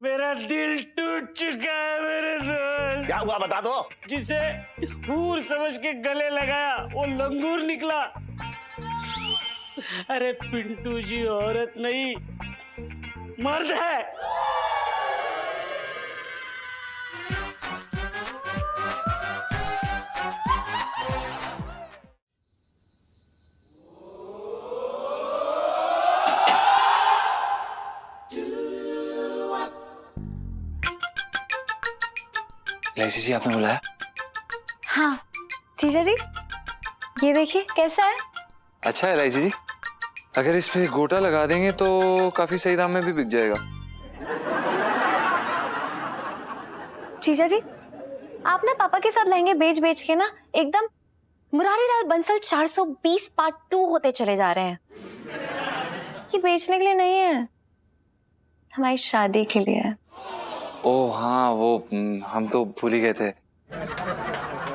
मेरा दिल टूट चुका है मेरे दोस्त। क्या हुआ बता दो। जिसे हूर समझ के गले लगाया वो लंगूर निकला। अरे पिंटू जी औरत नहीं मर्द है। इलायची जी आपने बुलाया? हाँ जीजा जी, ये देखिए कैसा है। अच्छा है इलायची जी, अगर इस पे गोटा लगा देंगे तो काफी सही दाम में भी बिक जाएगा। जीजा जी, आप ना पापा के साथ लहंगे बेच बेच के ना एकदम मुरारीलाल बंसल 420 पार्ट 2 होते चले जा रहे हैं। ये बेचने के लिए नहीं है, हमारी शादी के लिए है। ओह हाँ, वो हम तो भूल ही गए थे।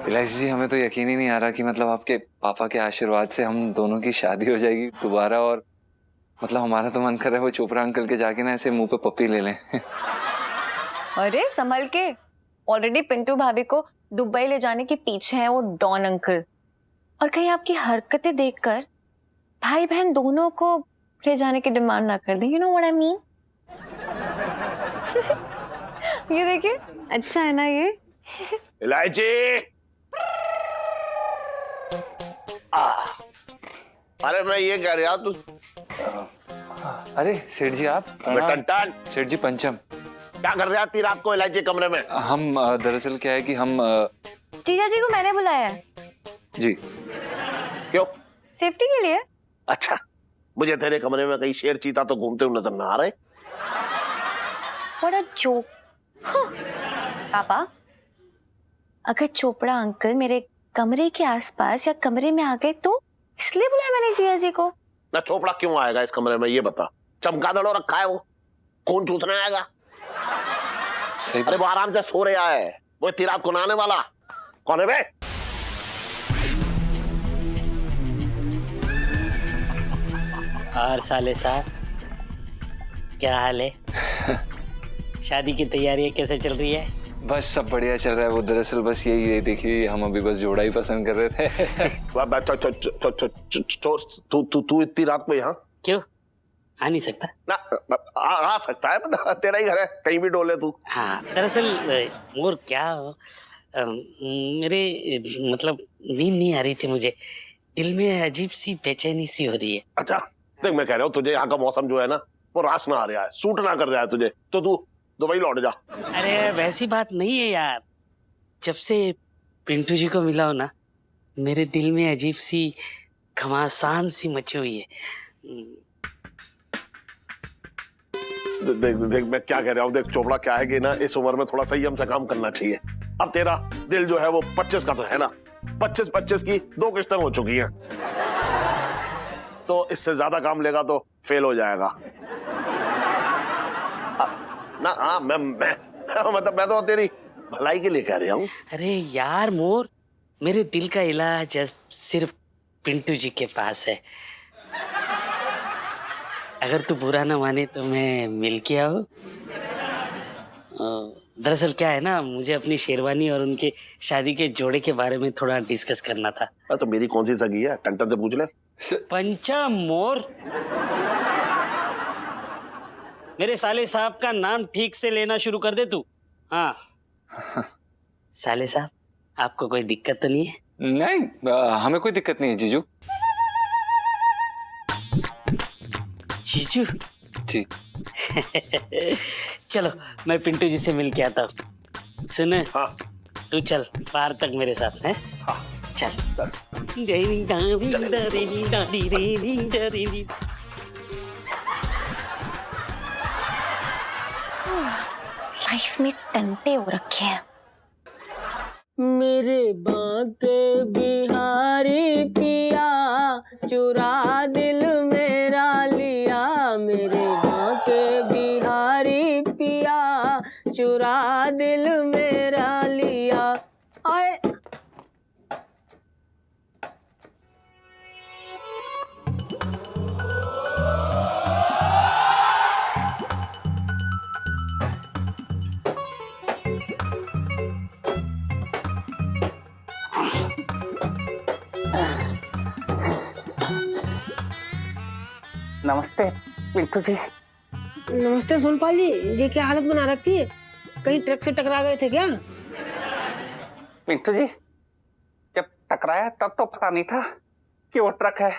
इलायची जी, हमें तो यकीन ही नहीं आ रहा कि मतलब आपके पापा के आशीर्वाद से हम दोनों की शादी हो जाएगी दोबारा। और मतलब हमारा तो मन कर रहा है वो चोपड़ा अंकल के जाके ना ऐसे मुंह पे पप्पी ले लें। अरे संभल के, ऑलरेडी पिंटू भाभी को दुबई ले जाने के पीछे है वो डॉन अंकल। और कहीं आपकी हरकतें देखकर भाई बहन दोनों को ले जाने की डिमांड ना कर दें। You know what I mean. ये देखिए, अच्छा है ना ये। इलायची। अरे मैं ये कह रहा तू। अरे सेठ जी आप? टन सेठ जी पंचम, क्या कर रहा थी रात को इलायची कमरे में? हम दरअसल क्या है कि हम जीजा जी को मैंने बुलाया है। जी क्यों? सेफ्टी के लिए। अच्छा, मुझे तेरे कमरे में कहीं शेर चीता तो घूमते हुए नजर ना आ रहे। What a joke। पापा, अगर चोपड़ा अंकल मेरे कमरे के आसपास या कमरे में आ गए तो इसलिए बुलाया मैंने जीजा जी को। ना चोपड़ा क्यों आएगा इस कमरे में, ये बता। चमगादड़ों रखा है वो, कौन चूतने आएगा? सही। अरे वो आराम से सो रहा है, वो इतनी रात को नहाने वाला कौन है बे? और साले साहब क्या हाल है? शादी की तैयारी कैसे चल रही है? बस सब बढ़िया चल रहा है। वो दरअसल बस यही देखिए, हम अभी बस जोड़ा ही पसंद कर रहे थे। तू इतनी रात में यहाँ क्यों आ नहीं सकता? ना आ सकता है, तेरा ही घर है, कहीं भी डोले तू। हाँ दरअसल और क्या मेरे मतलब नींद नहीं आ रही थी, मुझे दिल में अजीब सी बेचैनी सी हो रही है। अच्छा देख, मैं कह रहा हूँ तुझे यहाँ का मौसम जो है ना वो रास ना आ रहा है, सूट ना कर रहा है तुझे, तो तू दुबई लौट जा। अरे वैसी बात नहीं है यार, जब से पिंटू जी को मिला हो ना मेरे दिल में अजीब सी घमासान सी मची हुई है। देख देख मैं क्या कह रहा हूँ, देख चोपड़ा क्या है कि ना इस उम्र में थोड़ा संयम से काम करना चाहिए। अब तेरा दिल जो है वो 25 का तो है ना, 25 की 2 किस्तें हो चुकी हैं, तो इससे ज्यादा काम लेगा तो फेल हो जाएगा ना। हाँ मैं मतलब मैं तो तेरी भलाई के लिए कह रहा हूँ। अरे यार मोर, मेरे दिल का इलाज सिर्फ पिंटू जी के पास है। अगर तू बुरा ना माने तो मैं मिल के आऊं। दरअसल क्या है ना, मुझे अपनी शेरवानी और उनके शादी के जोड़े के बारे में थोड़ा डिस्कस करना था। तो मेरी कौन सी सगी है, टंटन से पूछ ले। पंचम मोर, मेरे साले साहब का नाम ठीक से लेना शुरू कर दे तू। हाँ साले साहब, आपको कोई दिक्कत तो नहीं है? नहीं, हमें कोई दिक्कत नहीं है जीजू। जीजू जी। चलो मैं पिंटू जी से मिल के आता हूँ। सुन, हाँ तू चल बाहर तक मेरे साथ है। हाँ चल। लाइफ में टंटे हो रखे हैं। मेरे बांके बिहारी पिया चुरा दिल मेरा लिया, मेरे बांके बिहारी पिया चुरा दिल मेरा लिया। आए नमस्ते पिंटू जी। नमस्ते सोनपाल जी क्या हालत बना रखी है? कहीं ट्रक से टकरा गए थे क्या? पिंटू जी, जब टकराया तब तो पता नहीं था कि वो ट्रक है।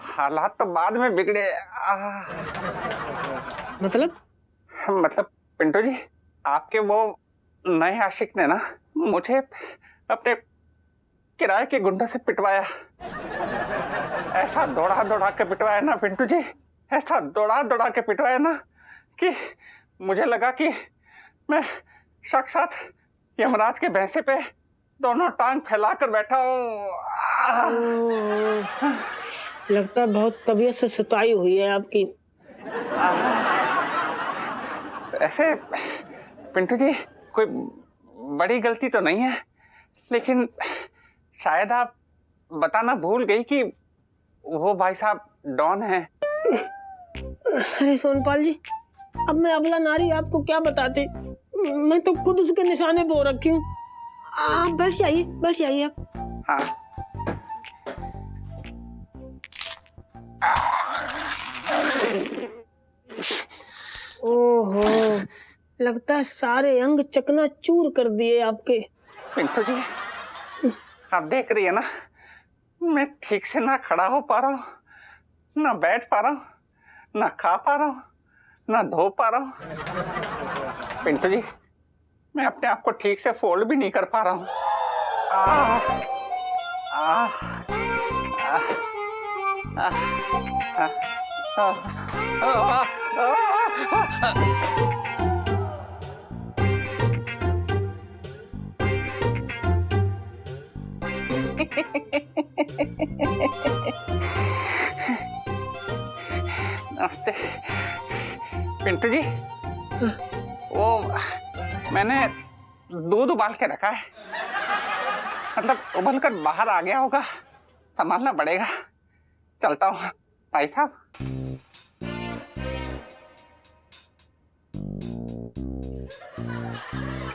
हालात तो बाद में बिगड़े। मतलब पिंटू जी, आपके वो नए आशिक ने ना मुझे अपने किराए के गुंडों से पिटवाया। ऐसा दौड़ा दौड़ा के पिटवाया ना पिंटू जी, ऐसा दौड़ा दौड़ा के पिटवाया ना कि मुझे लगा कि मैं साक्षात यमराज के भैंसे पे दोनों टांग फैलाकर बैठा हूँ। लगता है बहुत तबीयत से सताई हुई है आपकी। ऐसे पिंटू जी कोई बड़ी गलती तो नहीं है, लेकिन शायद आप बताना भूल गई कि वो भाई साहब डॉन है। अरे सोनपाल जी, अब मैं अबला नारी आपको क्या बताती, मैं तो खुद उसके निशाने पे हो रखी हूँ। आप बैठ जाइए आप। हाँ। ओहो, लगता है सारे अंग चकनाचूर कर दिए आपके। पिंटू जी, आप देख रही है ना, मैं ठीक से ना खड़ा हो पा रहा हूँ, ना बैठ पा रहा हूँ, ना खा पा रहा हूँ, ना धो पा रहा हूँ। पिंटू जी, मैं अपने आप को ठीक से फोल्ड भी नहीं कर पा रहा हूँ। नमस्ते पिंटू जी, वो मैंने दूध उबाल के रखा है, मतलब उबल कर बाहर आ गया होगा, संभालना पड़ेगा। चलता हूँ भाई साहब।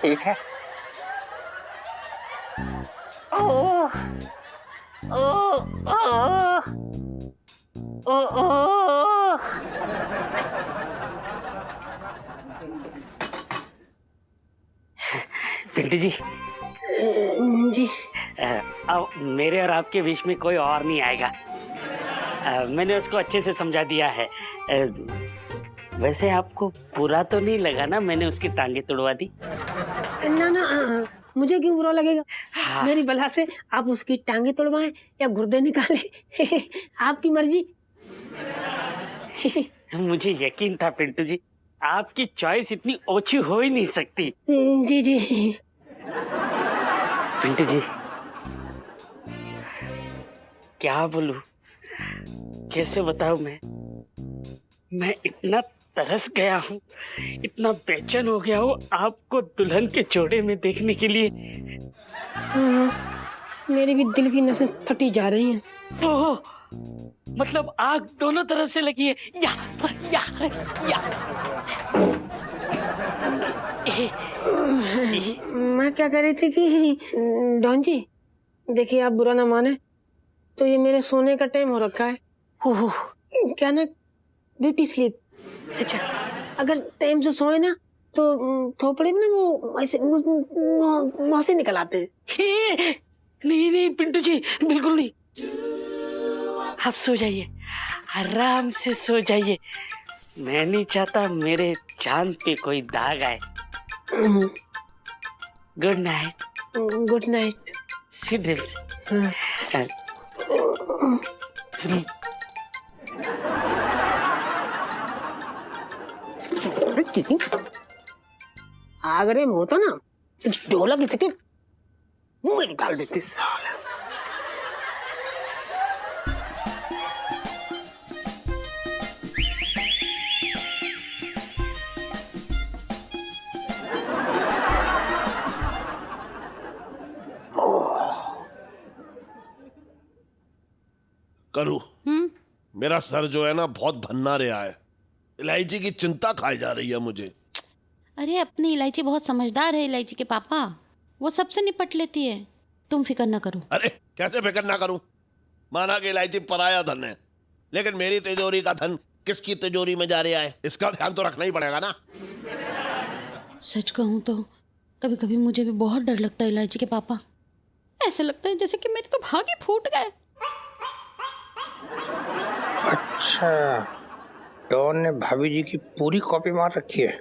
ठीक है। ओह ओह ओह ओह ओह। पिंटू जी, जी अब मेरे और आपके बीच में कोई और नहीं आएगा। मैंने उसको अच्छे से समझा दिया है। वैसे आपको बुरा तो नहीं लगा ना मैंने उसकी टांगे तोड़वा दी? ना, मुझे क्यों बुरा लगेगा? हाँ। मेरी बला से आप उसकी टांगे तोड़वाएं या गुर्दे निकाले आपकी मर्जी। मुझे यकीन था पिंटू जी, आपकी चॉइस इतनी ओछी हो ही नहीं सकती। जी पिंटू जी, क्या बोलूं, कैसे बताऊं मैं इतना तरस गया हूँ, इतना बेचैन हो गया हूँ आपको दुल्हन के जोड़े में देखने के लिए। मेरी भी दिल की नसें फटी जा रही हैं। ओह, मतलब आग दोनों तरफ से लगी है। या मैं क्या कह रही थी कि डॉन जी, देखिए आप बुरा ना माने तो ये मेरे सोने का टाइम हो रखा है। ओह, क्या ना, ब्यूटी स्लीप। अच्छा, अगर टाइम से सोए ना तो थोपड़े में ना वो ऐसे मुंह से निकल आते हैं। नहीं पिंटू जी, बिल्कुल नहीं। आप सो जाइए, आराम से सो जाइए। मैं नहीं चाहता मेरे चांद पे कोई दाग आए। Good night. Good night. Sweet dreams. आगरे में होता ना तो ढोलक इसे मुंह में निकाल देते साला। करू, मेरा सर जो है ना बहुत भन्ना रहा है। इलायची की चिंता खाई जा रही है मुझे। अरे अपनी इलायची बहुत समझदार है, इलायची के पापा, वो सबसे निपट लेती है। तुम फिक्र ना करो। अरे कैसे फिक्र ना करूं? माना कि इलायची पराया धन है, लेकिन मेरी तिजोरी का धन किसकी तिजोरी में जा रहा है, इसका ध्यान तो रखना ही पड़ेगा ना। सच कहूँ तो कभी कभी मुझे भी बहुत डर लगता है इलायची के पापा। ऐसा लगता है जैसे कि मेरे तो भाग ही फूट गए। अच्छा, डॉन ने भाभी जी की पूरी कॉपी मार रखी है,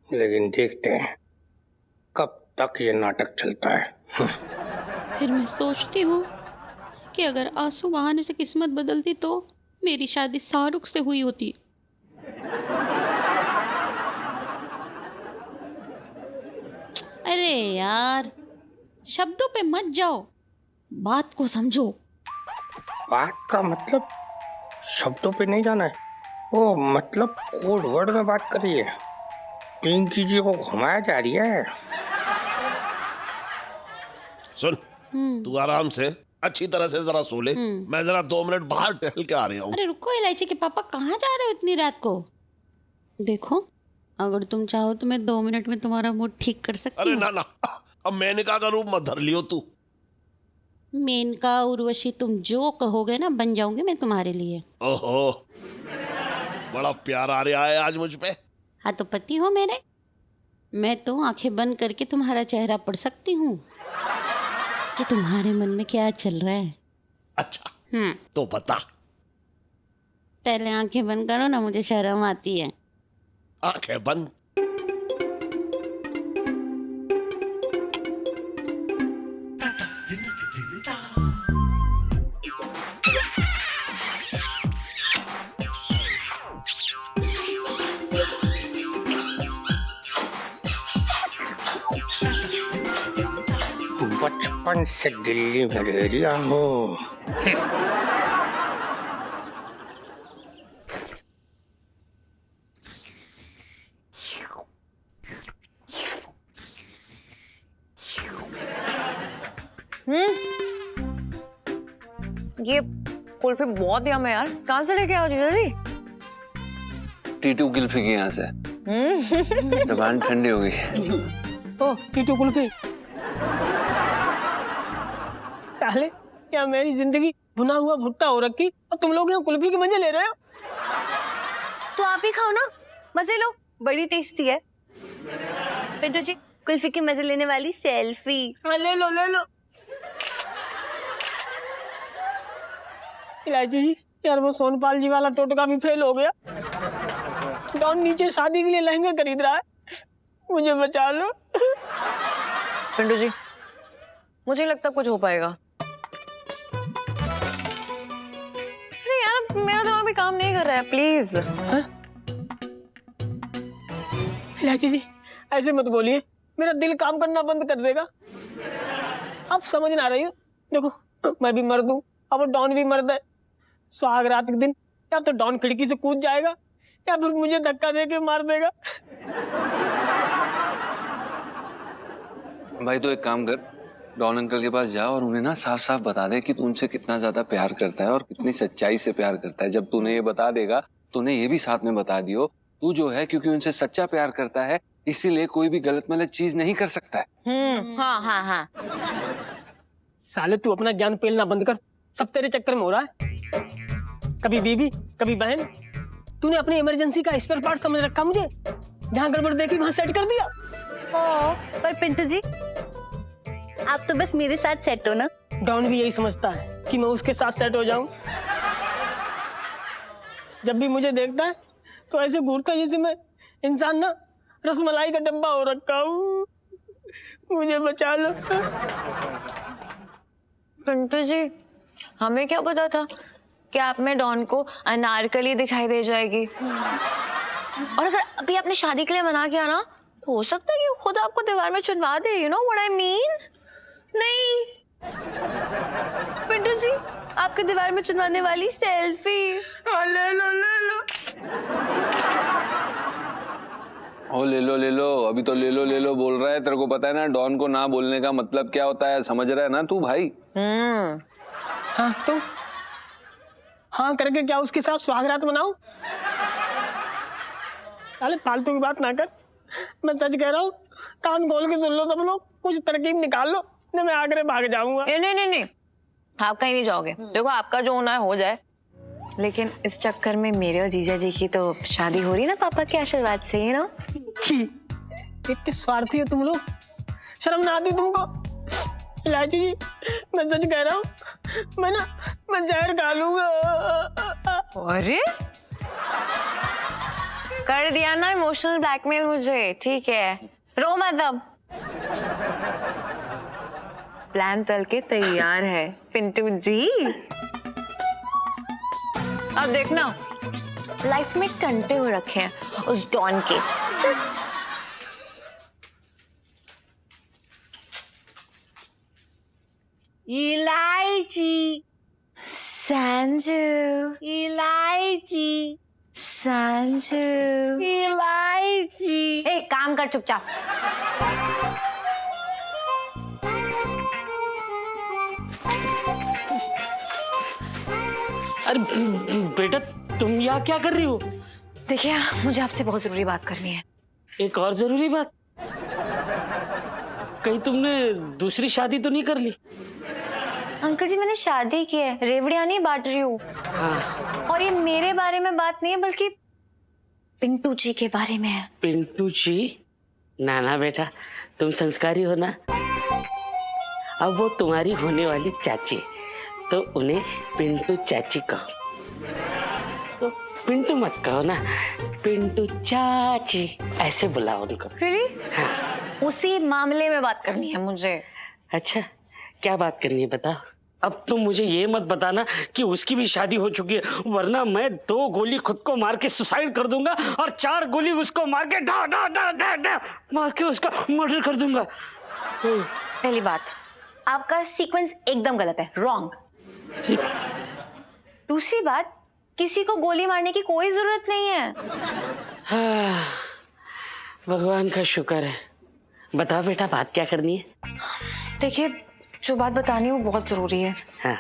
लेकिन देखते हैं कब तक ये नाटक चलता है। फिर मैं सोचती हूँ कि अगर आंसू बहाने से किस्मत बदलती तो मेरी शादी शाहरुख से हुई होती। अरे यार, शब्दों पे मत जाओ, बात को समझो। बात का मतलब शब्दों पे नहीं जाना है, वो मतलब कोड वर्ड में बात करिए। पिंकी जी को घुमाया जा रही है। सुन, तू आराम से अच्छी तरह से जरा सो ले, मैं जरा 2 मिनट बाहर टहल के आ रहा हूँ। अरे रुको, इलायची के पापा कहाँ जा रहे हो इतनी रात को? देखो, अगर तुम चाहो तो मैं 2 मिनट में तुम्हारा मूड ठीक कर सकती अरे हूँ। ना ना, अब मेनका का रूप मत धर लियो तू। मेनका उर्वशी तुम जो कहोगे ना बन जाऊंगी मैं तुम्हारे लिए। ओहो, बड़ा प्यार आ रहा है आज मुझ पे। हाँ तो पति हो मेरे, मैं तो आंखें बंद करके तुम्हारा चेहरा पढ़ सकती हूँ कि तुम्हारे मन में क्या चल रहा है। अच्छा, तो बता। पहले आंखें बंद करो ना, मुझे शर्म आती है। आंखें बंद। बचपन से दिल्ली में रह रहा हूँ। ये कुल्फी बहुत यम है यार, कहाँ से लेके आओ जीजा जी? टीटू कुल्फी के यहाँ से। जबान ठंडी हो गई। ओ टीटू कुल्फी। साले, क्या मेरी जिंदगी भुना हुआ भुट्टा हो रखी और तुम लोग यहाँ कुल्फी के मजे ले रहे हो? तो आप ही खाओ ना, मजे लो, बड़ी टेस्टी है। पिंटू जी, कुल्फी के मजे लेने वाली सेल्फी। हाँ ले लो ले लो। इलायची जी, यार वो सोनपाल जी वाला टोटका भी फेल हो गया। डॉन नीचे शादी के लिए लहंगे खरीद रहा है, मुझे बचा लो। पिंटू जी, मुझे लगता कुछ हो पाएगा। अरे यार, मेरा दिमाग भी काम नहीं कर रहा है, प्लीज। इलायची जी, ऐसे मत बोलिए, मेरा दिल काम करना बंद कर देगा। आप समझ ना रही हो, देखो मैं भी मर्द हूँ, अब डॉन भी मर्द है। सुहाग रात के दिन या तो डॉन खिड़की से कूद जाएगा या फिर मुझे धक्का देके मार देगा। भाई तो एक काम कर, डॉन अंकल के पास जा और उन्हें ना साफ साफ बता दे कि तू उनसे कितना ज्यादा प्यार करता है और कितनी सच्चाई से प्यार करता है। जब तूने ये बता देगा तो उन्हें ये भी साथ में बता दियो, तू जो है क्योंकि उनसे सच्चा प्यार करता है इसीलिए कोई भी गलत मलत चीज नहीं कर सकता है। हाँ हाँ हाँ। साले तू अपना ज्ञान पेलना बंद कर, सब तेरे चक्कर में हो रहा है। कभी बीवी कभी बहन, तूने अपनी इमरजेंसी का स्पेयर पार्ट समझ रखा मुझे, जहाँ गड़बड़ देखी वहां सेट कर दिया। पर पिंटू जी, आप तो बस मेरे साथ सेट हो ना। डॉन भी यही समझता है कि मैं उसके साथ सेट हो जाऊं। जब भी मुझे देखता है तो ऐसे घूरता है जैसे मैं इंसान ना रसमलाई का डब्बा हो रखा हूँ। मुझे बचा लो। पिंटू जी, हमें क्या पता था कि आप में डॉन को अनारकली दिखाई दे जाएगी। और अगर अभी आपने शादी के लिए मना किया ना, तो हो सकता है कि खुद आपको दीवार में चुनवा दे। You know what I mean? नहीं पिंटू जी, आपके दीवार में चुनवाने वाली सेल्फी। ले लो ले लो। ओ ले लो, अभी तो ले लो बोल रहा है। तेरे को पता है ना डॉन को ना बोलने का मतलब क्या होता है, समझ रहा है ना तू भाई? हाँ तो हाँ करके क्या उसके साथ सुहागरात मनाऊं? अरे फालतू की बात ना कर, मैं सच कह रहा हूँ। कान खोल के सुन लो सब लोग, कुछ तरकीब निकाल लो। नहीं मैं आगरे भाग जाऊंगा। नहीं नहीं नहीं, आप कहीं नहीं जाओगे। देखो आपका जो होना है हो जाए, लेकिन इस चक्कर में मेरे और जीजा जी की तो शादी हो रही ना पापा के आशीर्वाद से, यू नो। इतने स्वार्थी हो तुम लोग, शर्म ना आती तुमको? इलायची जी मैं सच कह रहा हूँ, मैं जहर खा लूंगा। अरे कर दिया ना इमोशनल ब्लैकमेल मुझे, ठीक है रो मत अब। प्लान तल के तैयार है पिंटू जी। अब देखना लाइफ में टंटे हुए रखे हैं उस डॉन के। इलायची संजू, इलायची संजू, इलायची। ए काम कर चुपचाप। अरे बेटा तुम यहाँ क्या कर रही हो? देखिए मुझे आपसे बहुत जरूरी बात करनी है। एक और जरूरी बात? कहीं तुमने दूसरी शादी तो नहीं कर ली? अंकल जी मैंने शादी की है, रेवड़ियां नहीं बांट रही हूँ। हाँ। और ये मेरे बारे में बात नहीं है बल्कि पिंटू जी के बारे में है। पिंटू जी? ना ना बेटा, तुम संस्कारी हो ना। अब वो तुम्हारी होने वाली चाची, तो उन्हें पिंटू चाची कहो। तो पिंटू मत कहो ना, पिंटू चाची ऐसे बुलाओ उनको। Really? हाँ। उसी मामले में बात करनी है मुझे। अच्छा क्या बात करनी है बताओ? अब तुम मुझे ये मत बताना कि उसकी भी शादी हो चुकी है, वरना मैं 2 गोली खुद को मार के सुसाइड कर दूंगा और 4 गोली उसको मार के ढा ढा ढा ढा ढा मार के उसका मर्डर कर दूंगा। पहली बात, आपका सीक्वेंस एकदम गलत है, रॉन्ग। दूसरी बात, किसी को गोली मारने की कोई जरूरत नहीं है। हाँ, भगवान का शुक्र है। बताओ बेटा बात क्या करनी है? देखिए जो बात बतानी है वो बहुत जरूरी है। हाँ।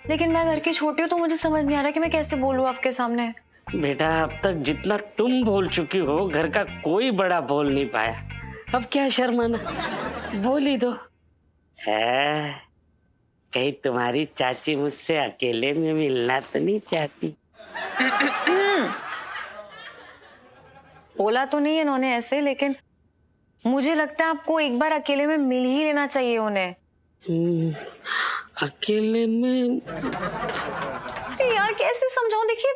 लेकिन मैं घर की छोटी हूँ तो मुझे समझ नहीं आ रहा कि मैं कैसे बोलूँ आपके सामने। बेटा अब तक जितना तुम बोल चुकी हो घर का कोई बड़ा बोल नहीं पाया, अब क्या शर्माना, बोल ही दो। है कहीं तुम्हारी चाची मुझसे अकेले में मिलना तो नहीं चाहती? बोला तो नहीं इन्होंने ऐसे, लेकिन मुझे लगता है आपको एक बार अकेले में मिल ही लेना चाहिए उन्हें। अकेले में? अरे यार कैसे समझाऊं? देखिए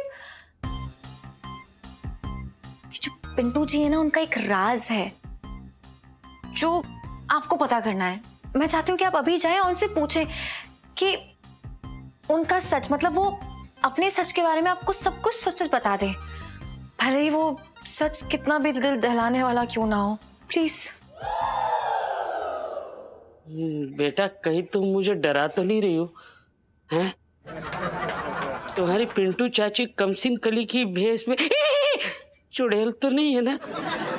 जो पिंटू जी है ना, उनका एक राज है जो आपको पता करना है। मैं चाहती हूँ कि आप अभी जाएं और उनसे पूछें कि उनका सच, मतलब वो अपने सच के बारे में आपको सब कुछ सच बता दे, भले ही वो सच कितना भी दिल दहलाने वाला क्यों ना हो। प्लीज। बेटा कहीं तुम मुझे डरा तो नहीं रही हो? हैं? तुम्हारी पिंटू चाची कमसिन कली की भेष में चुड़ैल तो नहीं है ना?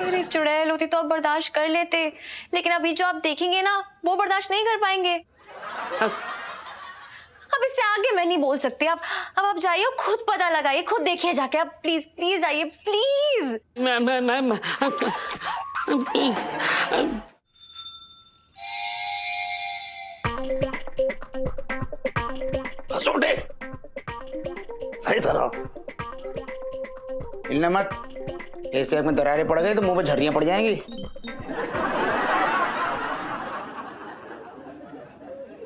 अरे चुड़ैल होती तो आप बर्दाश्त कर लेते, लेकिन अभी जो आप देखेंगे ना वो बर्दाश्त नहीं कर पाएंगे। अब इससे आगे मैं नहीं बोल सकती। अब आप जाइए, खुद पता लगाइए, खुद देखिए जाके। आप प्लीज प्लीज आइए प्लीज। मैं हसूटे इधर आओ। हिलना मत, इस पैक में दरारें पड़ गई तो मुंह पे झर्रियां पड़ जाएंगी।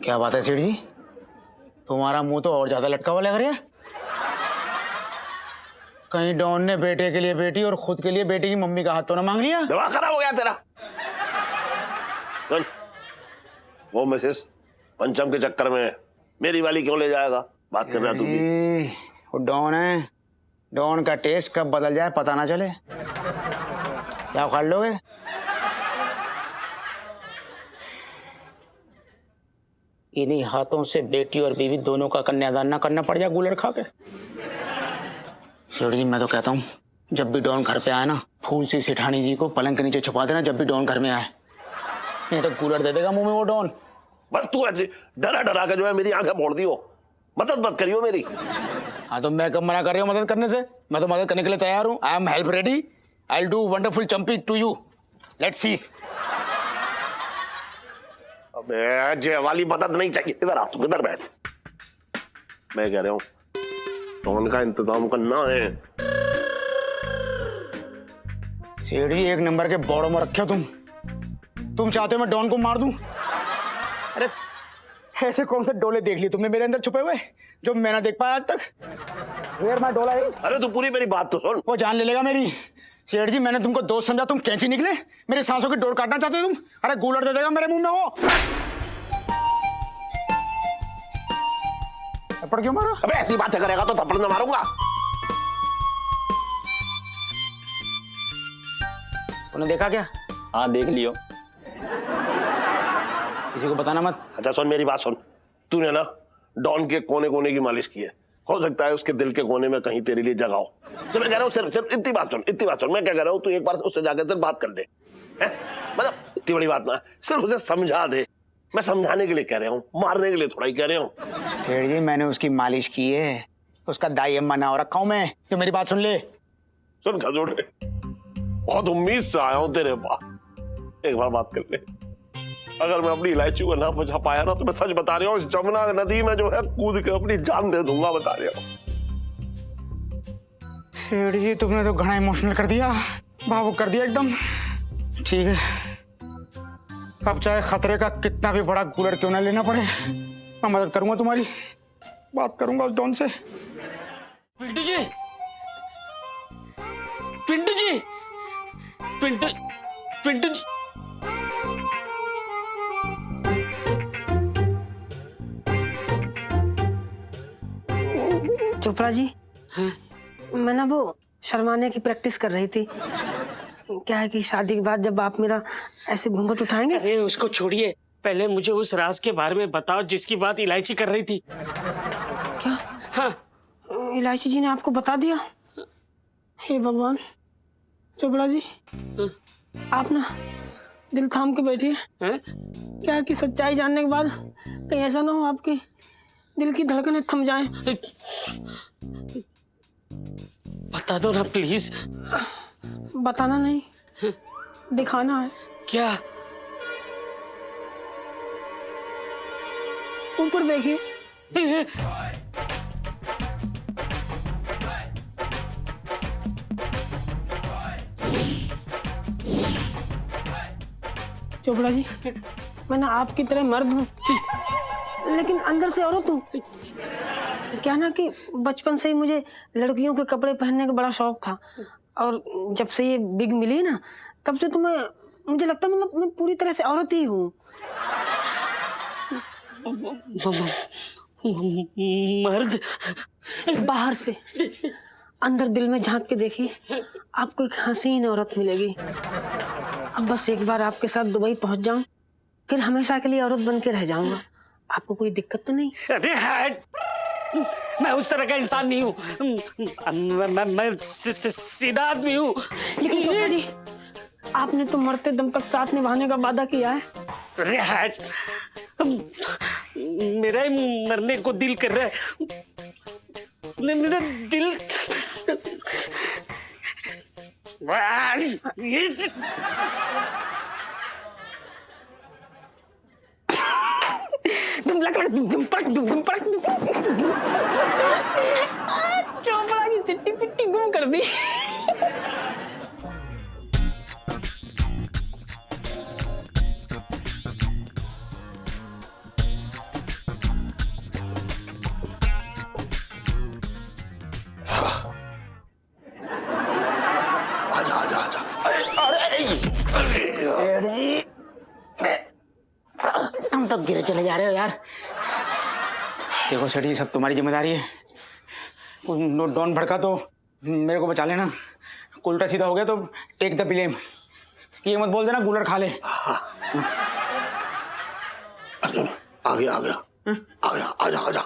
क्या बात है सेठ जी, तुम्हारा मुंह तो और ज्यादा लटका हुआ लग रहा है। कहीं डॉन ने बेटे के लिए बेटी और खुद के लिए बेटे की मम्मी का हाथ तो ना मांग लिया? दिमाग खराब हो गया तेरा? चल, वो मिसेस पंचम के चक्कर में मेरी वाली क्यों ले जाएगा? बात कर रहा तू भी। वो डॉन है, डॉन का टेस्ट कब बदल जाए पता ना चले। क्या उखाड़ लोगे? इन्हीं हाथों से बेटी और बीवी दोनों का कन्यादान ना करना पड़ जाए गूलर खा के। सेठ जी मैं तो कहता हूँ जब भी डॉन घर पे आए ना, फूल सी सेठानी जी को पलंग के नीचे छुपा देना जब भी डॉन घर में आए, नहीं तो कूलर दे देगा मुंह में वो डॉन। बस तू ऐसे डरा डरा के जो है मेरी आंखें फोड़ दी हो। मदद मत करियो मेरी। हाँ तो मैं कब मना कर रही हूँ मदद करने से? मैं तो मदद करने के लिए तैयार हूँ। I am help ready. I will do wonderful champi to you. Let's see. अबे ये वाली मदद नहीं चाहिए, इधर आ, तुम इधर बैठ। मैं कह रहा हूँ डॉन का इंतजाम करना है। सेठ जी एक नंबर के बौड़ों में रखे हो तुम चाहते हो मैं डॉन को मार दूं? अरे ऐसे कौन से डोले देख लिए तुमने मेरे अंदर छुपे हुए जो मैं ना देख पाया आज तक? वेयर माय डोला इज? अरे तू पूरी मेरी बात तो सुन। वो जान ले लेगा मेरी। सेठ जी मैंने तुमको दोस्त समझा, तुम कैंची निकले। मेरी सांसों की डोर काटना चाहते हो तुम? अरे गूलर दे देगा मेरे मुंह में वो। थप्पड़ क्यों मारा? अबे ऐसी बातें करेगा तो थप्पड़ न मारूंगा। तूने देखा क्या? हाँ देख लियो। किसी को बताना मत। अच्छा सुन मेरी बात सुन, तूने ना डॉन के कोने कोने की मालिश की है, हो सकता है उसके दिल के कोने में कहीं तेरे लिए जगह हो। तो मैं कह रहा हूँ सिर्फ इतनी बात सुन, इतनी बात सुन। मैं क्या कह रहा हूँ, तू एक बार उससे जाकर सिर्फ बात कर ले, मतलब इतनी बड़ी बात ना, सिर्फ उसे समझा दे। मैं समझाने के लिए कह रहा हूँ, मारने के लिए थोड़ा ही कह रहा हूँ। सेठ जी मैंने उसकी मालिश की है, उसका दाई अम्मा ना हो रखा हूं मैं। जो मेरी बात सुन ले। सुन खजूर, बहुत उम्मीद से आया हूँ तेरे पास, एक बार बात कर ले। अगर मैं अपनी इलायची को ना बचा पाया ना तो मैं सच बता रहा हूँ, इस जमुना नदी में जो है कूद के अपनी जान दे दूंगा, बता रहा हूँ। सेठ जी तुमने तो घना इमोशनल कर दिया, भावुक कर दिया एकदम। ठीक है, अब चाहे खतरे का कितना भी बड़ा कूलर क्यों ना लेना पड़े, मैं मदद करूंगा तुम्हारी। बात करूंगा उस डॉन से। पिंटू जी, पिंटू जी, पिंटू पिंटू जी। चोपड़ा जी, मैं ना वो शर्माने की प्रैक्टिस कर रही थी। क्या है कि शादी के बाद जब आप मेरा ऐसे घूंघट उठाएंगे। अरे उसको छोड़िए, पहले मुझे उस राज के बारे में बताओ जिसकी बात इलायची कर रही थी। क्या? हाँ, इलायची जी ने आपको बता दिया? हे भगवान। चोपड़ा जी आप ना दिल थाम के बैठिए। क्या है कि सच्चाई जानने के बाद कहीं ऐसा ना हो आपके दिल की धड़कनें थम जाएं। बता दो ना प्लीज। बताना नहीं, दिखाना है। क्या? ऊपर देखिए। चोपड़ा जी मैं ना आपकी तरह मर्द हूँ लेकिन अंदर से औरत हूँ। क्या ना कि बचपन से ही मुझे लड़कियों के कपड़े पहनने का बड़ा शौक था, और जब से ये बिग मिली ना तब से तो मुझे लगता मतलब मैं पूरी तरह से औरत ही हूँ। मर्द? बाहर से अंदर दिल में झांक के देखिए, आपको एक हसीन औरत मिलेगी। अब बस एक बार आपके साथ दुबई पहुंच जाऊं, फिर हमेशा के लिए औरत बन के रह जाऊंगा। आपको कोई दिक्कत तो नहीं? अरे हट, मैं उस तरह का इंसान नहीं हूँ। मैं सीधा आदमी हूँ। लेकिन चोपड़ा जी आपने तो मरते दम तक साथ निभाने का वादा किया है। अरे हट, मेरा ही मरने को दिल कर रहा है। मेरा दिल चोपड़ा की चिट्टी पिट्टी गुम कर दी। आजा आजा आजा। हम तो गिरे चले जा रहे हो यार। देखो सेठ जी सब तुम्हारी जिम्मेदारी है। डॉन भड़का तो मेरे को बचा लेना, उल्टा सीधा हो गया तो टेक द ब्लेम। ये मत बोल देना गूलर खा ले। आ गया आ गया आ गया, आजा आजा,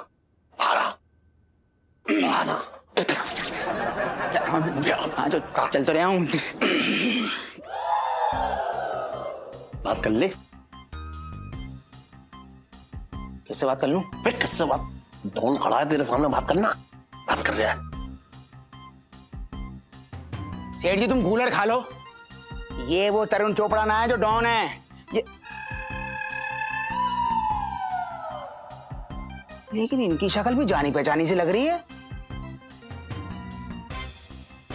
आ रहा आना। चल तो रहा हूँ। बात कर ले। कैसे बात कर लूं? फिर किससे बात? डॉन खड़ा है तेरे सामने, बात करना। बात कर रहा है। सेठ जी तुम गूलर खा लो, ये वो तरुण चोपड़ा ना है जो डॉन है। ये लेकिन इनकी शक्ल भी जानी पहचानी सी लग रही है।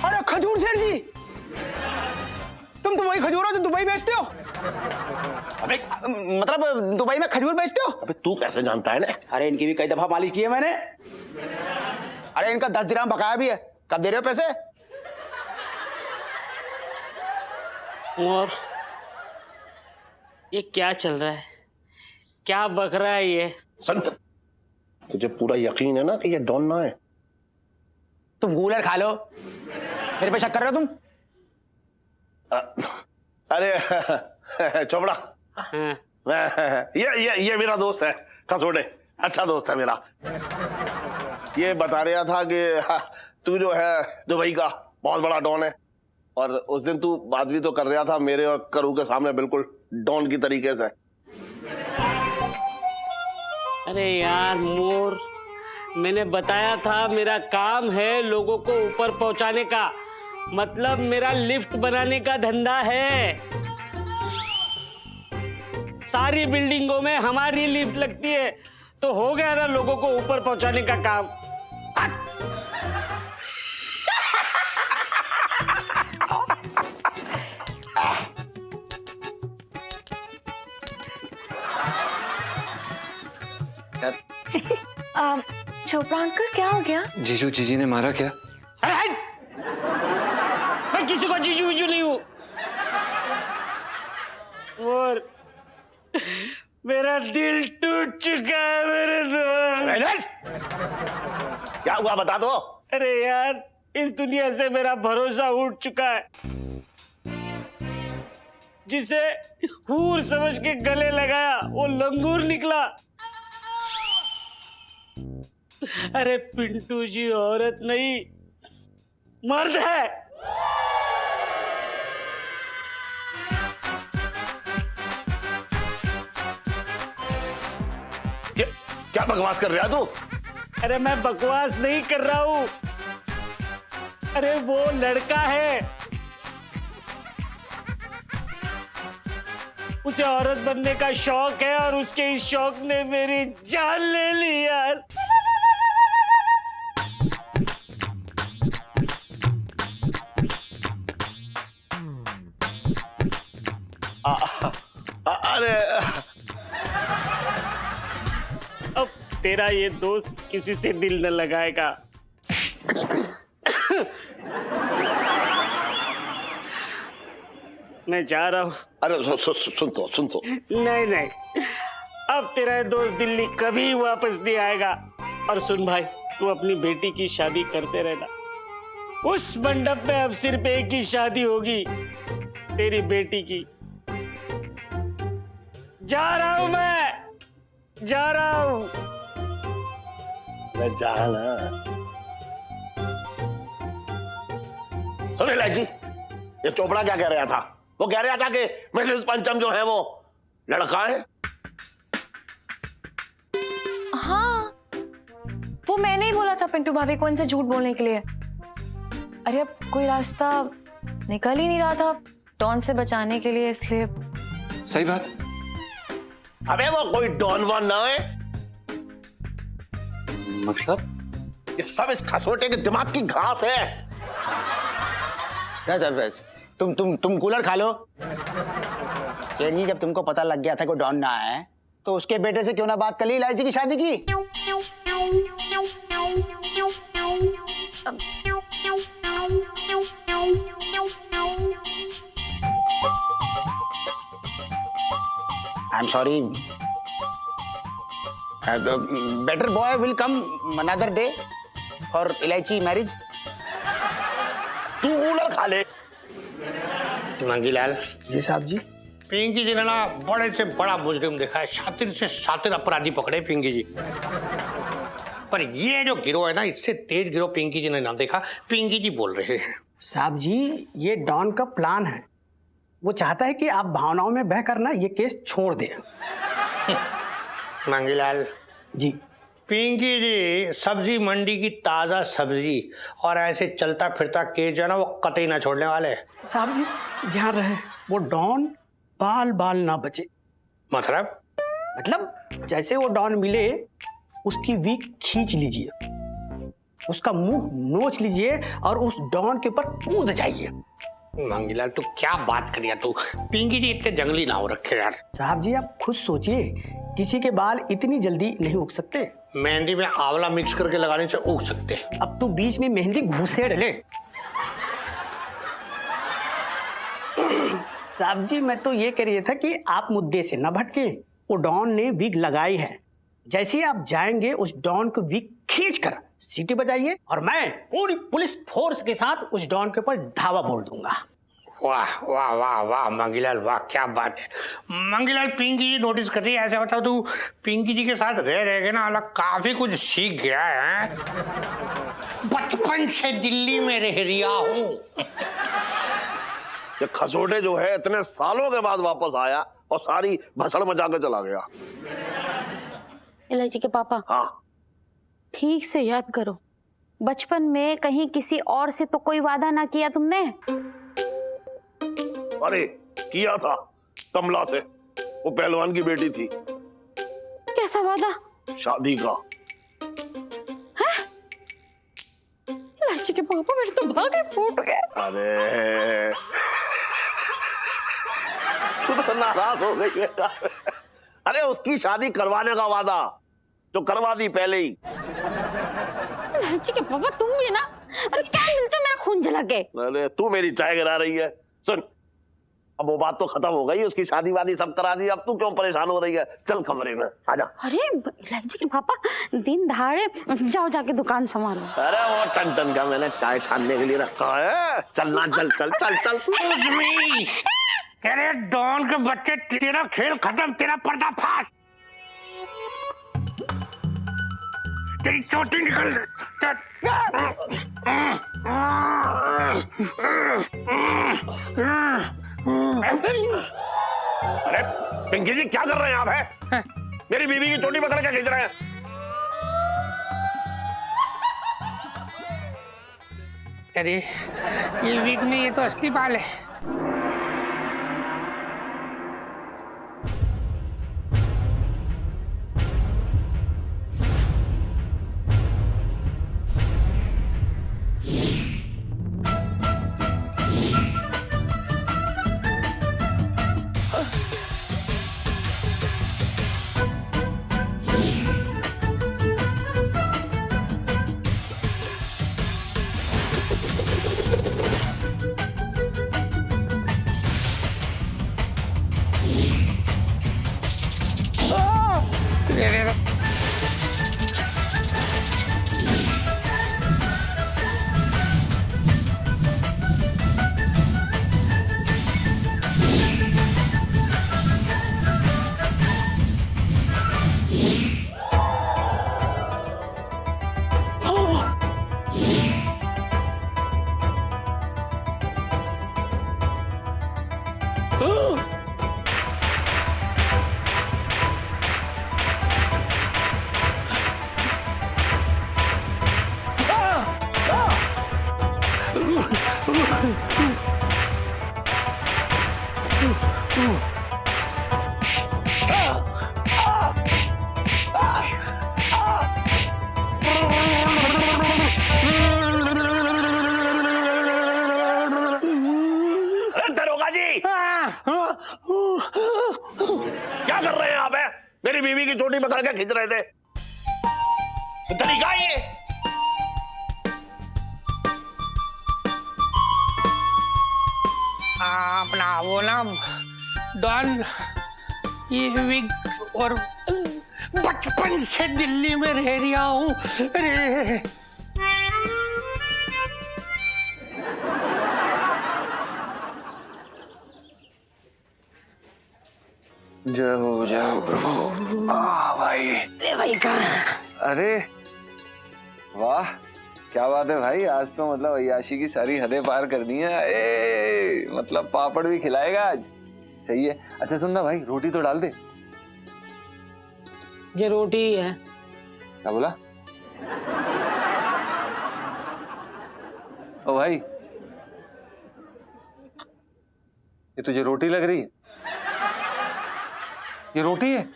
अरे खजूर सेठ जी, तुम तो वही खजूर हो जो दुबई बेचते हो? अबे मतलब दुबई में खजूर बेचते हो? अबे तू कैसे जानता है ना? अरे इनकी भी कई दफा मालिश की है मैंने। अरे इनका 10 दिरहम बकाया भी है, कब दे रहे हो पैसे? और ये क्या चल रहा है, क्या बक रहा है ये? संत, तुझे पूरा यकीन है ना कि ये डॉन ना है? तुम गूलर खा लो, मेरे पे शक कर रहे हो तुम? अरे चोपड़ा, हाँ। ये मेरा दोस्त है कसोड़े, अच्छा दोस्त है मेरा। ये बता रहा था कि तू जो है दुबई का बहुत बड़ा डॉन है, और उस दिन तू बात भी तो कर रहा था मेरे और करू के सामने बिल्कुल डॉन की तरीके से। अरे यार मोर, मैंने बताया था मेरा काम है लोगों को ऊपर पहुंचाने का, मतलब मेरा लिफ्ट बनाने का धंधा है। सारी बिल्डिंगों में हमारी लिफ्ट लगती है, तो हो गया ना लोगों को ऊपर पहुंचाने का काम। चोपड़ा अंकल, क्या हो गया? जीजू जीजी ने मारा क्या? अरे हट! मैं किसी को जीजू वीजू नहीं हूं। और मेरा दिल टूट चुका है मेरे दोस्त। क्या हुआ बता दो। अरे यार, इस दुनिया से मेरा भरोसा उठ चुका है। जिसे हूर समझ के गले लगाया वो लंगूर निकला। अरे पिंटू जी औरत नहीं, मर्द है। क्या बकवास कर रहा तू? अरे मैं बकवास नहीं कर रहा हूं। अरे वो लड़का है, उसे औरत बनने का शौक है, और उसके इस शौक ने मेरी जान ले ली यार। अरे अब तेरा ये दोस्त किसी से दिल न लगाएगा। मैं जा रहा हूं। अरे सुन तो नहीं नहीं, अब तेरा ये दोस्त दिल्ली कभी वापस नहीं आएगा। और सुन भाई, तू अपनी बेटी की शादी करते रहना। उस मंडप में अब सिर्फ एक ही शादी होगी, तेरी बेटी की। जा रहा हूं, मैं जा रहा हूं। मैं जाना। सुन लाजी, ये चोपड़ा क्या कह रहा था? वो कह रहा था कि मिसेस पंचम जो है वो लड़का है। हाँ, वो मैंने ही बोला था पिंटू भाभी को इनसे झूठ बोलने के लिए। अरे अब कोई रास्ता निकल ही नहीं रहा था डॉन से बचाने के लिए, इसलिए। सही बात। अबे वो कोई डॉन वॉन ना है। मतलब ये सब इस खसोटे के दिमाग की घास है। तुम कूलर खा लो। सेठ जी, जब तुमको पता लग गया था कि डॉन ना है, तो उसके बेटे से क्यों ना बात कर ली, इलायची की शादी की? I am sorry, better boy will come another day for इलायची मैरिज। तू कूलर खा ले। मंगीलाल जी साहब जी। पिंकी जी ने ना बड़े से बड़ा मुजरिम देखा है, शातिर से शातिर अपराधी पकड़े पिंकी जी। पर ये जो गिरोह है ना, इससे तेज गिरोह पिंकी जी ने ना देखा। पिंकी जी बोल रहे हैं। साहब जी, ये डॉन का प्लान है। वो चाहता है कि आप भावनाओं में बह कर ना ये केस छोड़ दें। मंगीलाल जी। पिंकी जी सब्जी मंडी की ताजा सब्जी और ऐसे चलता फिरता केस जो है ना, वो कतई ना छोड़ने वाले। साहब जी ध्यान रहे, वो डॉन बाल बाल ना बचे। मतलब जैसे वो डॉन मिले उसकी वीक खींच लीजिए, उसका मुंह नोच लीजिए और उस डॉन के ऊपर कूद जाइए। मंगीलाल तू क्या बात कर रहा तू? पिंकी जी इतने जंगली ना हो रखे यार। साहब जी आप खुद सोचिए, किसी के बाल इतनी जल्दी नहीं उग सकते। मेहंदी में आंवला मिक्स करके लगाने से उग सकते हैं। अब तू बीच में मेहंदी घुसेड़ ले। साहब जी मैं तो ये कह रही था कि आप मुद्दे से न भटके। वो डॉन ने विग लगाई है, जैसे ही आप जाएंगे उस डॉन को विग खींच कर सीटी बजाइए और मैं पूरी पुलिस फोर्स के साथ उस डॉन के ऊपर धावा बोल दूंगा। वाह वाह वाह वाह मंगीलाल, वाह क्या बात है। मंगीलाल पिंकी जी नोटिस कर रही है, ऐसा बताओ तू पिंकी जी के साथ रह के ना अलग काफी कुछ सीख गया है। बचपन से दिल्ली में रह रिया हूँ। ये खसोटे जो है इतने सालों के बाद वापस आया और सारी भसड़ मचा के चला गया। इलायची के पापा, हाँ ठीक से याद करो, बचपन में कहीं किसी और से तो कोई वादा ना किया तुमने? अरे किया था, कमला से, वो पहलवान की बेटी थी। कैसा वादा? शादी का। इलायची के पापा मेरे तो भागे फूट गए। अरे तू तो नाराज हो गई है। अरे उसकी शादी करवाने का वादा जो करवा दी पहले ही। इलायची के पापा तुम भी ना, अरे क्या मिलते मेरा खून जला के। अरे तू मेरी चाय गिरा रही है। सुन, अब वो बात तो खत्म हो गई, उसकी शादी वादी सब करा दी, अब तू क्यों परेशान हो रही है? चल कमरे में आजा। अरे इलायची के पापा दिन दहाड़े जाओ जाके दुकान संभालो। अरे वो टन टन का मैंने चाय छानने के लिए रखा है। चलना, चल चल चल चल। अरे डॉन के बच्चे, तेरा खेल खत्म, तेरा पर्दाफाश। तेरी चोटी निकल। अरे पिंकी जी क्या कर रहे हैं आप? है मेरी बीवी की चोटी पकड़ के खींच रहे हैं। अरे ये वीक नहीं, ये तो असली बाल है। क्या कर रहे हैं आप? है मेरी बीवी की चोटी पकड़ के खींच रहे थे। तरीका ये अपना वो ना डॉन, ये विग और बचपन से दिल्ली में रह रिया हूँ। अरे जय हो प्रभु। भाई भाई कहाँ? अरे वाह क्या बात है भाई, आज तो मतलब अय्याशी की सारी हदें पार कर दी हैं। मतलब पापड़ भी खिलाएगा आज, सही है। अच्छा सुनना भाई, रोटी तो डाल दे। ये रोटी ही है। क्या बोला? ओ भाई ये तुझे रोटी लग रही है? ये रोटी है?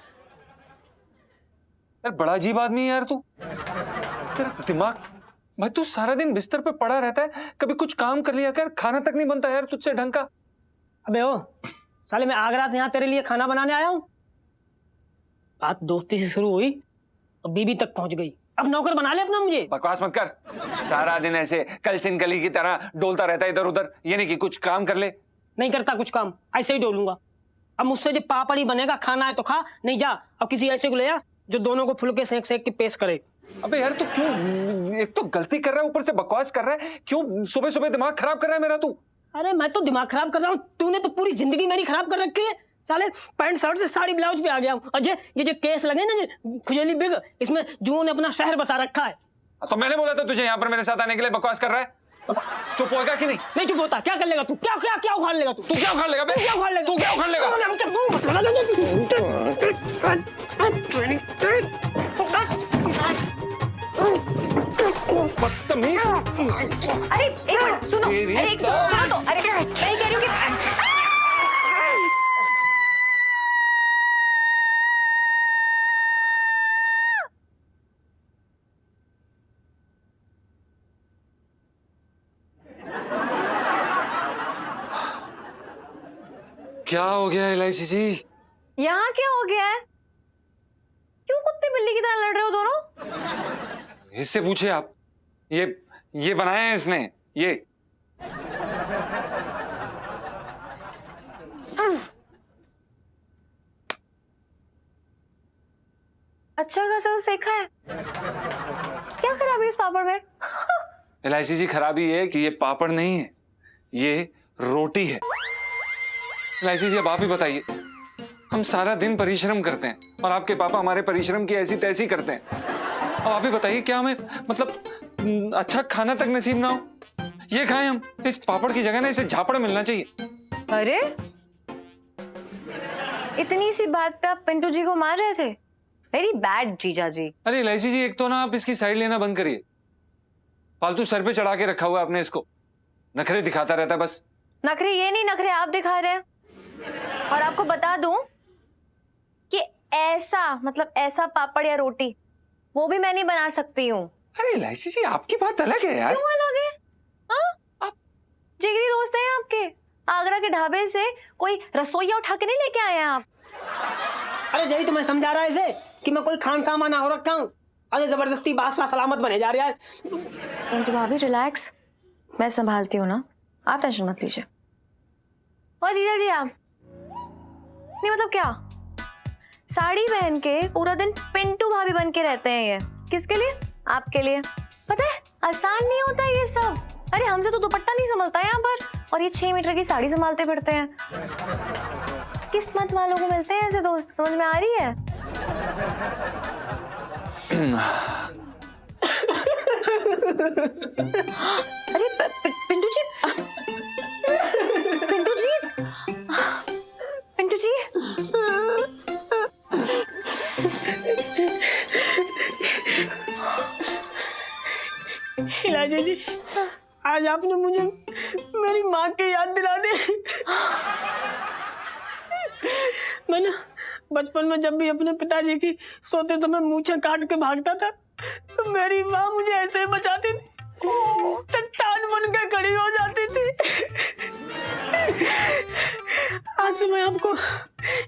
यार बड़ा अजीब आदमी है यार तू। तेरा दिमाग, भाई तू सारा दिन बिस्तर पे पड़ा रहता है, कभी कुछ काम कर लिया कर, खाना तक नहीं बनता यार तुझसे ढंग का। अबे ओ साले, मैं आगरा से यहाँ तेरे लिए खाना बनाने आया हूँ। बात दोस्ती से शुरू हुई और बीबी तक पहुंच गई, अब नौकर बना ले अपना मुझे। बकवास मत कर, सारा दिन ऐसे कलसिन कली की तरह डोलता रहता है इधर उधर, ये नहीं कि कुछ काम कर ले। नहीं करता कुछ काम, ऐसे ही डोलूंगा। अब मुझसे जो पापड़ ही बनेगा, खाना है तो खा, नहीं जा। अब किसी ऐसे को ले आ जो दोनों को फुलके सेक सेक के पेश करे। अबे यार तू क्यों, एक तो गलती कर रहा है ऊपर से बकवास कर रहा है, क्यों सुबह सुबह दिमाग खराब कर रहा है मेरा तू। अरे मैं तो दिमाग खराब कर रहा हूँ, तूने तो पूरी जिंदगी मेरी खराब कर रखी है। साले पैंट शर्ट से साड़ी ब्लाउज पे आ गया हूँ। अजय ये जो केस लगे ना, जो खुजली बिग, इसमें जुओं ने अपना शहर बसा रखा है। तो मैंने बोला था तुझे यहाँ पर मेरे साथ आने के लिए, बकवास कर रहा है। चुप होगा कि नहीं? नहीं चुप होता। क्या कर लेगा तू? क्या क्या क्या उखाड़ लेगा तू? तू क्या उखाड़ लेगा बे? क्या उखाड़ लेगा? तू क्या उखाड़ लेगा? बदतमीज। अरे एक मिनट सुनो, अरे एक सुनो तो, अरे मैं कह रही हूँ कि क्या हो गया एलआईसी जी? यहाँ क्या हो गया है? क्यों कुत्ते बिल्ली की तरह लड़ रहे हो दोनों? इससे पूछे आप। ये बनाया है इसने, ये। अच्छा खासा तो सेका है। क्या खराबी है इस पापड़ में? एलआईसी जी खराबी है कि ये पापड़ नहीं है, ये रोटी है। एलआईसी जी अब आप ही बताइए, हम सारा दिन परिश्रम करते हैं और आपके पापा हमारे परिश्रम की ऐसी तैसी करते हैं। अब आप ही बताइए, क्या हमें मतलब अच्छा खाना तक नसीब ना हो? ये खाएं हम, इस पापड़ की जगह ना इसे झापड़ मिलना चाहिए। अरे इतनी सी बात पे आप पिंटू जी को मार रहे थे? वेरी बैड जीजा जी। अरे एलआईसी जी, एक तो ना आप इसकी साइड लेना बंद करिए। फालतू सर पे चढ़ा के रखा हुआ है आपने इसको, नखरे दिखाता रहता है बस। नखरे ये नहीं, नखरे आप दिखा रहे हैं। और आपको बता दूं कि ऐसा मतलब ऐसा पापड़ या रोटी वो भी मैं नहीं बना सकती हूँ। अरे एलआईसी जी, आपकी बात अलग है यार। क्यों अलग है? हाँ? आप जिगरी दोस्त हैं आपके, आगरा के ढाबे से कोई रसोईया उठा के नहीं लेके आए हैं आप। अरे यही तो मैं समझा रहा है इसे कि मैं कोई खान सामान ना हो रखा हूँ। अरे जबरदस्ती बादशाह सलामत बने जा रहा है। पिंटू भाभी रिलैक्स, मैं संभालती हूँ ना, आप टेंशन मत लीजिए। और जीजा जी आप नहीं, मतलब क्या साड़ी पहन के पूरा दिन पिंटू भाभी बन के रहते हैं? ये किसके लिए? आपके लिए। पता है आसान नहीं होता ये सब। अरे हमसे तो दुपट्टा नहीं संभलता है यहाँ पर, और ये 6 मीटर की साड़ी संभालते फिरते हैं। किस्मत वालों को मिलते हैं ऐसे दोस्त, समझ में आ रही है? अरे पिंटू जी, पिंटू जी, पिंटू जी। इलाजी जी, आज आपने मुझे मेरी माँ की याद दिला दी। मैं ना बचपन में जब भी अपने पिताजी की सोते समय मूंछें काट के भागता था, तो मेरी माँ मुझे ऐसे ही बचाती थी, चट्टान बन के खड़ी हो जाती थी। आज से मैं आपको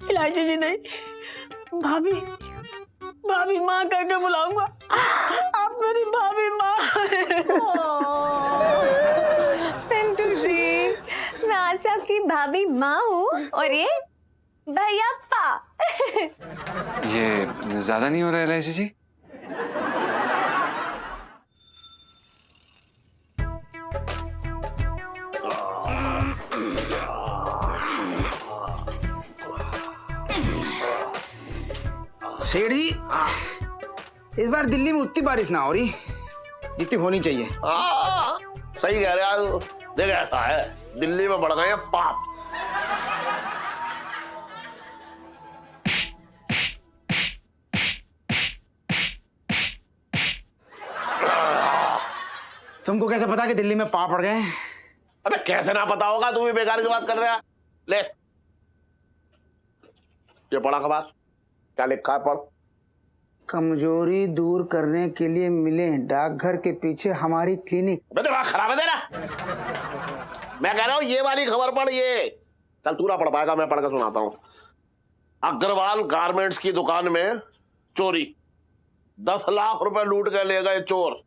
इलायची जी नहीं, भाभी भाभी माँ कह के बुलाऊंगा। आप मेरी भाभी माँ हैं। पिंटू जी, मैं आज से आपकी भाभी माँ हूँ और ये भैयाप्पा। ये ज्यादा नहीं हो रहा है एलआईसी जी? सेठ जी, इस बार दिल्ली में उतनी बारिश ना हो रही जितनी होनी चाहिए। सही कह रहे हैं। देख ऐसा है, दिल्ली में बढ़ गए हैं पाप। तुमको कैसे पता कि दिल्ली में पाप पड़ गए? अबे कैसे ना पता होगा, तू भी बेकार की बात कर रहा है। ले ये पढ़ा खबर, क्या लिखा है पढ़। कमजोरी दूर करने के लिए मिले डाकघर के पीछे हमारी क्लिनिक। दिमाग खराब है तेरा। मैं कह रहा हूँ ये वाली खबर पढ़, ये चल तू ना पढ़ पाएगा, मैं पढ़ कर सुनाता हूँ। अग्रवाल गारमेंट्स की दुकान में चोरी, 10 लाख रुपए लूट के ले गए चोर।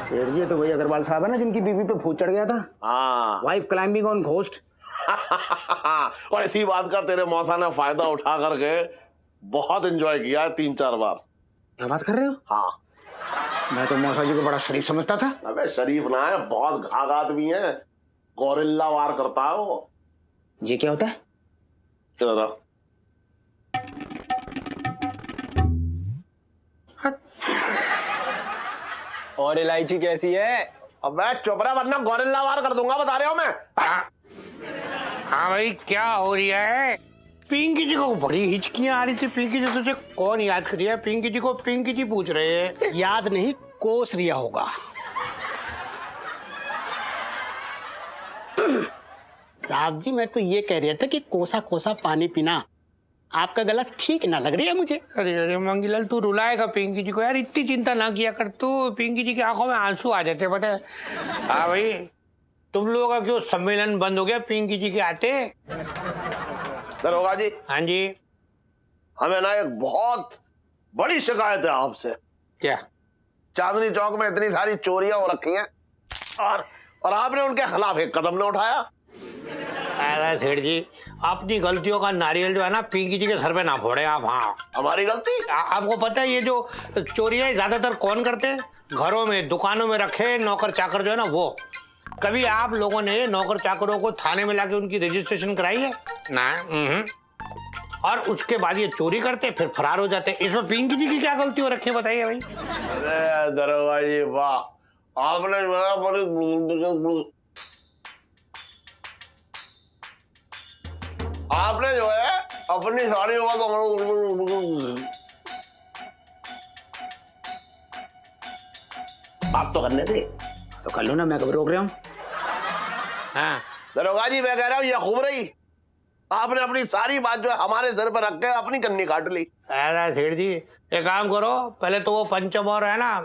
सेठ जी तो वही अग्रवाल साहब है ना जिनकी बीवी पे भूत चढ़ गया था। हाँ वाइफ क्लाइंबिंग ऑन घोस्ट। और इसी बात का तेरे मौसा ने फायदा उठा करके बहुत एंजॉय किया है 3-4 बार। क्या बात कर रहे हो? हाँ मैं तो मौसा जी को बड़ा शरीफ समझता था। अबे शरीफ ना है, बहुत घाघ आदमी है, गोरिल्ला वार करता है वो। ये क्या होता है? क्या और इलायची कैसी है? अब मैं चुप रहा वरना गोरिल्ला वार कर दूंगा, बता रहा हूं मैं। हाँ भाई क्या हो रही है? पिंकी जी को बड़ी हिचकियां आ रही थी। पिंकी जी तुझे कौन याद कर रही है? पिंकी जी को पिंकी जी पूछ रहे हैं। याद नहीं, कोस रिया होगा। साहब जी मैं तो ये कह रहा था कि कोसा कोसा पानी पीना आपका गला ठीक ना लग रही है मुझे। अरे अरे मंगीलाल तू रुलाएगा पिंकी जी को यार, इतनी चिंता ना किया कर तू। पिंकी जी की आंखों में आंसू आ जाते पता है। हाँ भाई तुम लोगों का क्यों सम्मेलन बंद हो गया पिंकी जी के आते? दरोगा जी। हाँ जी। हमें ना एक बहुत बड़ी शिकायत है आपसे। क्या? चांदनी चौक में इतनी सारी चोरियां हो रखी हैं और आपने उनके खिलाफ एक कदम न उठाया। अरे सेठ जी अपनी गलतियों का नारियल जो है ना पिंकी जी के सर पे ना फोड़े आप। हाँ हमारी गलती? आपको पता है ये जो चोरियां ज्यादातर कौन करते हैं? घरों में दुकानों में रखे नौकर चाकर जो है ना वो। कभी आप लोगों ने नौकर चाकरों को थाने में लाके उनकी रजिस्ट्रेशन कराई है ना? और उसके बाद ये चोरी करते फिर फरार हो जाते। इसमें पिंकी जी की क्या गलती हो रखी है बताइए भाई। अरे दरोगा जी वाह, आपने जो है अपनी साड़ी बात तो करने थे तो कर लो ना, मैं कब रोक रहा हूँ। हाँ दरोगा जी मैं कह रहा हूँ ये खूब रही, आपने अपनी सारी बात जो है हमारे सर पर रख के अपनी कन्नी काट ली। अरे सेठ जी एक काम करो, पहले तो वो पंचम और है ना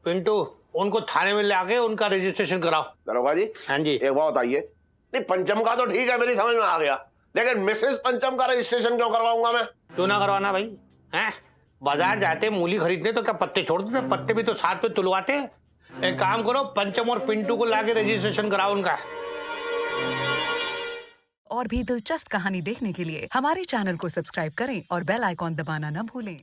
पिंटू उनको थाने में लाके उनका रजिस्ट्रेशन कराओ। दरोगा जी। हाँ जी। एक बात बताइए, नहीं पंचम का तो ठीक है मेरी समझ में आ गया, लेकिन मिसेस पंचम का रजिस्ट्रेशन क्यों करवाऊंगा मैं? क्यों ना करवाना भाई? हैं बाजार जाते मूली खरीदते तो क्या पत्ते छोड़ देते? पत्ते भी तो साथ पे तुलवाते। एक काम करो पंचम और पिंटू को लाके रजिस्ट्रेशन कराओ उनका। और भी दिलचस्प कहानी देखने के लिए हमारे चैनल को सब्सक्राइब करें और बेल आइकॉन दबाना न भूलें।